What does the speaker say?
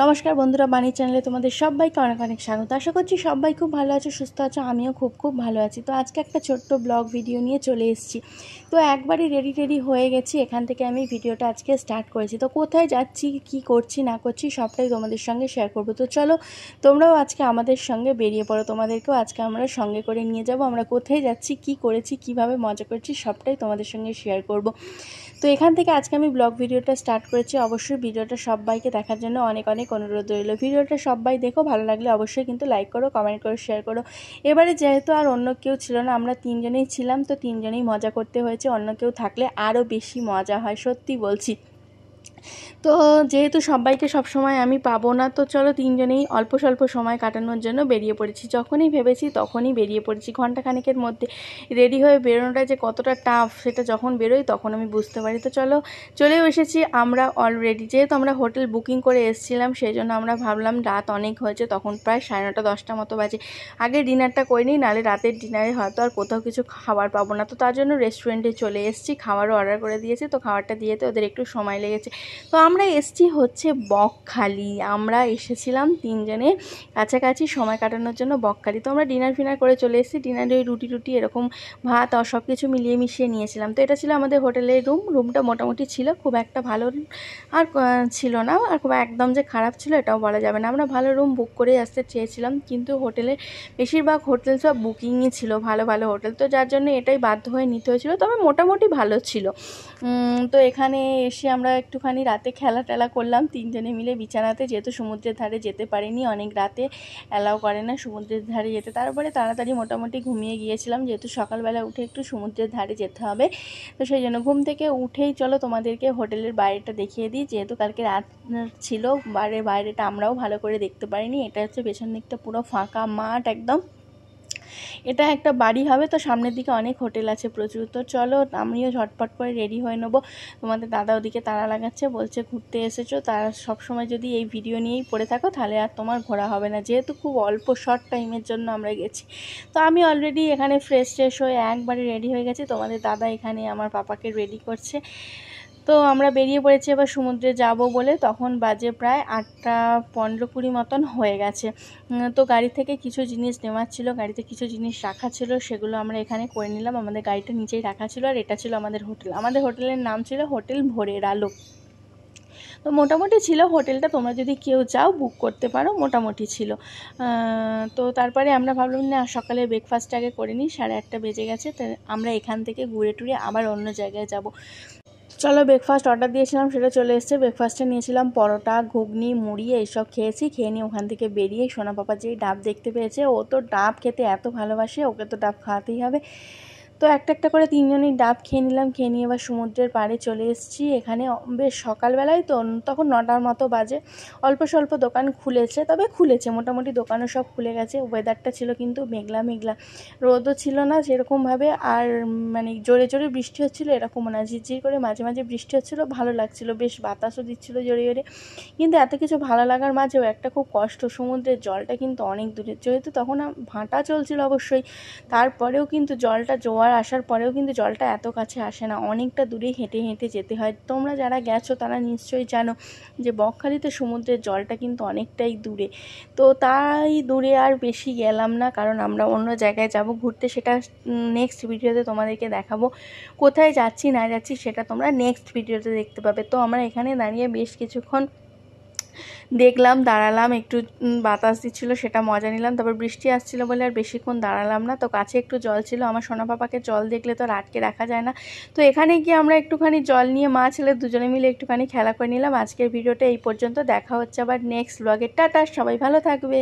নমস্কার বন্ধুরা, বাণী চ্যানেলে তোমাদের সবাইকে অনেক অনেক স্বাগত। আশা করছি সবাই খুব ভালো আছো, সুস্থ আছো। আমিও খুব ভালো আছি। তো আজকে একটা ছোট্ট ব্লগ ভিডিও নিয়ে চলে এসেছি। তো একবারই রেডি হয়ে গেছি, এখান থেকে আমি ভিডিওটা আজকে স্টার্ট করেছি। তো কোথায় যাচ্ছি, কি করছি না করছি সবটাই তোমাদের সঙ্গে শেয়ার করব। তো চলো তোমরাও আজকে আমাদের সঙ্গে বেরিয়ে পড়ো, তোমাদেরকেও আজকে আমরা সঙ্গে করে নিয়ে যাব। আমরা কোথায় যাচ্ছি, কি করেছি, কিভাবে মজা করছি সবটাই তোমাদের সঙ্গে শেয়ার করব। তো এখান থেকে আজকে আমি ব্লগ ভিডিওটা স্টার্ট করেছি। অবশ্যই ভিডিওটা সবাইকে দেখার জন্য অনেক অনুরোধ রইল। ভিডিওটা সবাই দেখো, ভালো লাগলে অবশ্যই কিন্তু লাইক করো, কমেন্ট করো, শেয়ার করো। এবারে যেহেতু আর অন্য কেউ ছিল না, আমরা তিনজনেই ছিলাম, তো তিনজনেই মজা করতে হয়েছে। অন্য কেউ থাকলে আরও বেশি মজা হয়, সত্যি বলছি। তো যেহেতু সবাইকে সবসময় আমি পাবো না, তো চলো তিনজনেই অল্প স্বল্প সময় কাটানোর জন্য বেরিয়ে পড়েছি। যখনই ভেবেছি তখনই বেরিয়ে পড়েছি। ঘন্টাখানেকের মধ্যে রেডি হয়ে বেরোনোটা যে কতটা টাফ, সেটা যখন বেরোই তখন আমি বুঝতে পারি। তো চলো চলেও এসেছি আমরা অলরেডি। যেহেতু আমরা হোটেল বুকিং করে এসেছিলাম, সেই জন্য আমরা ভাবলাম রাত অনেক হয়েছে, তখন প্রায় 9:30 10টা মতো বাজে। আগে ডিনারটা করে নিই, নাহলে রাতের ডিনারে হয়তো আর কোথাও কিছু খাবার পাবো না। তো তার জন্য রেস্টুরেন্টে চলে এসেছি, খাবারও অর্ডার করে দিয়েছি। তো খাবারটা দিয়েতে ওদের একটু সময় লেগেছে। তো আমরা এসেছি হচ্ছে বকখালি। আমরা এসেছিলাম তিনজনে কাছাকাছি সময় কাটানোর জন্য বকখালি। তো আমরা ডিনার ফিনার করে চলে এসেছি। ডিনারে ওই রুটি এরকম ভাত আর সব কিছু মিলিয়ে মিশিয়ে নিয়েছিলাম। তো এটা ছিল আমাদের হোটেলের রুমটা মোটামুটি ছিল, খুব একটা ভালো আর ছিল না, আর খুব একদম যে খারাপ ছিল এটাও বলা যাবে না। আমরা ভালো রুম বুক করে আসতে চেয়েছিলাম, কিন্তু হোটেলের বেশিরভাগ হোটেল সব বুকিংই ছিল, ভালো ভালো হোটেল। তো যার জন্য এটাই বাধ্য হয়ে নিতে হয়েছিল, তবে মোটামুটি ভালো ছিল। তো এখানে এসে আমরা একটুখানি রাতে খেলা টেলা করলাম তিনজনে মিলে বিছানাতে, যেহেতু সমুদ্রের ধারে যেতে পারিনি, অনেক রাতে অ্যালাউ করে না সমুদ্রের ধারে যেতে। তারপরে তাড়াতাড়ি মোটামুটি ঘুমিয়ে গিয়েছিলাম, যেহেতু সকালবেলা উঠে একটু সমুদ্রের ধারে যেতে হবে। তো সেই জন্য ঘুম থেকে উঠেই চলো তোমাদেরকে হোটেলের বাইরেটা দেখিয়ে দিই। যেহেতু কালকে রাত ছিল, বাইরেটা আমরাও ভালো করে দেখতে পারিনি। এটা হচ্ছে পেছন দিকটা পুরো ফাঁকা মাঠ একদম। এটা একটা বাড়ি হবে, তো সামনের দিকে অনেক হোটেল আছে প্রচুর। তো চলো আমিও ঝটপট করে রেডি হয়ে নেবো। তোমাদের দাদা ওদিকে তাড়া লাগাচ্ছে, বলছে ঘুরতে এসেছো, তারা সবসময় যদি এই ভিডিও নিয়েই পড়ে থাকো তাহলে আর তোমার ঘোরা হবে না, যেহেতু খুব অল্প শর্ট টাইমের জন্য আমরা গেছি। তো আমি অলরেডি এখানে ফ্রেশ হয়ে একবারে রেডি হয়ে গেছি। তোমাদের দাদা এখানে আমার পাপাকে রেডি করছে। তো আমরা বেরিয়ে পড়েছি এবার সমুদ্রে যাব বলে। তখন বাজে প্রায় 8টা 15-20 মতন হয়ে গেছে। তো গাড়ি থেকে কিছু জিনিস নেওয়ার ছিল, গাড়িতে কিছু জিনিস রাখা ছিল, সেগুলো আমরা এখানে করে নিলাম। আমাদের গাড়িটা নিচেই রাখা ছিল, আর এটা ছিল আমাদের হোটেল। আমাদের হোটেলের নাম ছিল হোটেল ভোরের আলো। তো মোটামুটি ছিল হোটেলটা, তোমরা যদি কেউ যাও বুক করতে পারো, মোটামুটি ছিল। তো তারপরে আমরা ভাবলাম না, সকালে ব্রেকফাস্ট আগে করে নিই, 8:30 বেজে গেছে। তো আমরা এখান থেকে ঘুরে টুরে আবার অন্য জায়গায় যাব। চলো ব্রেকফাস্ট অর্ডার দিয়েছিলাম, সেটা চলে এসেছে। ব্রেকফাস্টে নিয়েছিলাম পরোটা, ঘুগনি, মুড়ি, এইসব খেয়েছি। খেয়ে নিয়ে ওখান থেকে বেরিয়ে সোনা পাপা যেই ডাব দেখতে পেয়েছে, ও তো ডাব খেতে এত ভালোবাসে, ওকে তো ডাব খাওয়াতেই হবে। তো একটা করে তিনজনই ডাব খেয়ে নিলাম। খেয়ে নিয়ে এবার সমুদ্রের পাড়ে চলে এসেছি। এখানে বেশ সকালবেলায়, তো তখন 9টার মতো বাজে। অল্প স্বল্প দোকান খুলেছে, তবে খুলেছে মোটামুটি, দোকানও সব খুলে গেছে। ওয়েদারটা ছিল কিন্তু মেঘলা, রোদও ছিল না সেরকমভাবে, আর মানে জোরে বৃষ্টি হচ্ছিলো এরকমও না, ঝিরঝির করে মাঝে মাঝে বৃষ্টি হচ্ছিলো, ভালো লাগছিলো, বেশ বাতাসও দিচ্ছিলো জোরে। কিন্তু এত কিছু ভালো লাগার মাঝেও একটা খুব কষ্ট, সমুদ্রের জলটা কিন্তু অনেক দূরে। যেহেতু তখন ভাটা চলছিল অবশ্যই, তারপরেও কিন্তু জলটা, জোয়ার আসার পরেও কিন্তু জলটা এত কাছে আসে না, অনেকটা দূরে হেঁটে যেতে হয়। তোমরা যারা গেছো তারা নিশ্চয়ই জানো যে বকখালিতে সমুদ্রের জলটা কিন্তু অনেকটাই দূরে। তো তাই দূরে আর বেশি গেলাম না, কারণ আমরা অন্য জায়গায় যাব ঘুরতে। সেটা নেক্সট ভিডিওতে তোমাদেরকে দেখাবো। কোথায় যাচ্ছি না যাচ্ছি সেটা তোমরা নেক্সট ভিডিওতে দেখতে পাবে। তো আমরা এখানে দাঁড়িয়ে বেশ কিছুক্ষণ দেখলাম, দাঁড়ালাম, একটু বাতাস দিচ্ছিলো, সেটা মজা নিলাম। তারপর বৃষ্টি আসছিলো বলে আর বেশিক্ষণ দাঁড়ালাম না। তো কাছে একটু জল ছিল, আমার সোনা পাপাকে জল দেখলে তো আর আটকে রাখা যায় না। তো এখানে গিয়ে আমরা একটুখানি জল নিয়ে মা ছেলে দুজনে মিলে একটুখানি খেলা করে নিলাম। আজকের ভিডিওটা এই পর্যন্ত, দেখা হচ্ছে আবার নেক্সট ব্লগে। টাটা, সবাই ভালো থাকবে।